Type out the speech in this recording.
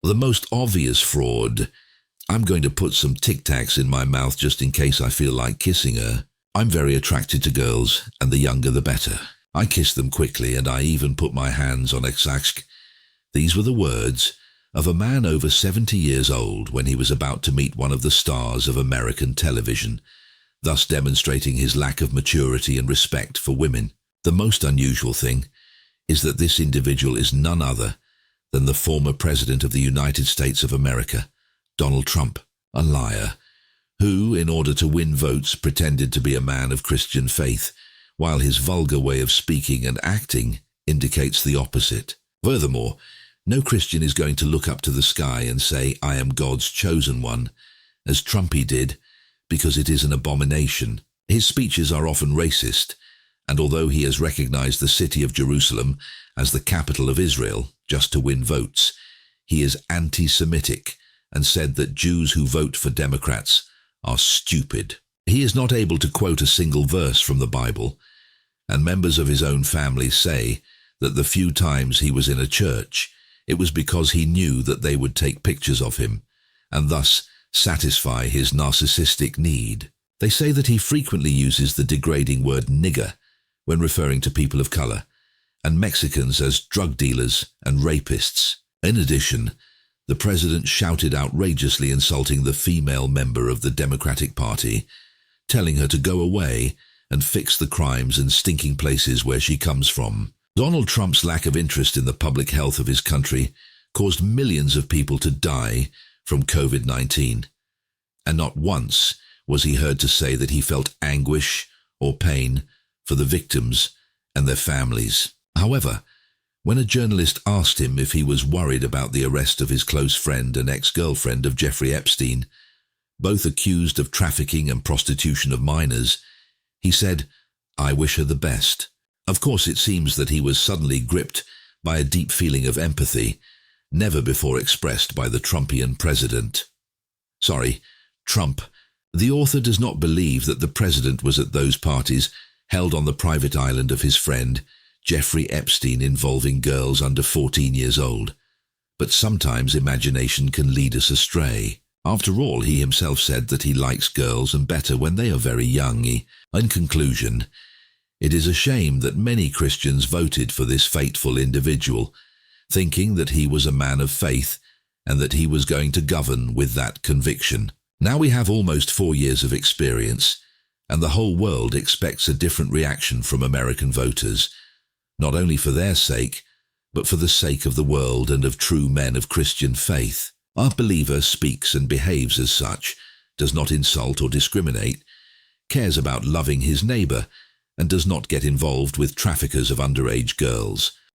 The most obvious fraud. I'm going to put some Tic Tacs in my mouth just in case I feel like kissing her. I'm very attracted to girls, and the younger the better. I kiss them quickly, and I even put my hands on Exaxk. These were the words of a man over 70 years old when he was about to meet one of the stars of American television, thus demonstrating his lack of maturity and respect for women. The most unusual thing is that this individual is none other than the former President of the United States of America, Donald Trump, a liar, who, in order to win votes, pretended to be a man of Christian faith, while his vulgar way of speaking and acting indicates the opposite. Furthermore, no Christian is going to look up to the sky and say, "I am God's chosen one," as Trumpy did, because it is an abomination. His speeches are often racist, and although he has recognized the city of Jerusalem as the capital of Israel just to win votes, he is anti-Semitic and said that Jews who vote for Democrats are stupid. He is not able to quote a single verse from the Bible, and members of his own family say that the few times he was in a church, it was because he knew that they would take pictures of him and thus satisfy his narcissistic need. They say that he frequently uses the degrading word nigger when referring to people of color, and Mexicans as drug dealers and rapists. In addition, the president shouted outrageously insulting the female member of the Democratic Party, telling her to go away and fix the crimes and stinking places where she comes from. Donald Trump's lack of interest in the public health of his country caused millions of people to die from COVID-19, and not once was he heard to say that he felt anguish or pain for the victims and their families. However, when a journalist asked him if he was worried about the arrest of his close friend and ex-girlfriend of Jeffrey Epstein, both accused of trafficking and prostitution of minors, he said, "I wish her the best." Of course, it seems that he was suddenly gripped by a deep feeling of empathy, never before expressed by the Trumpian president. Trump. The author does not believe that the president was at those parties held on the private island of his friend, Jeffrey Epstein, involving girls under 14 years old. But sometimes imagination can lead us astray. After all, he himself said that he likes girls and better when they are very young. In conclusion, it is a shame that many Christians voted for this fateful individual, thinking that he was a man of faith and that he was going to govern with that conviction. Now we have almost 4 years of experience, and the whole world expects a different reaction from American voters, not only for their sake, but for the sake of the world and of true men of Christian faith. Our believer speaks and behaves as such, does not insult or discriminate, cares about loving his neighbor, and does not get involved with traffickers of underage girls.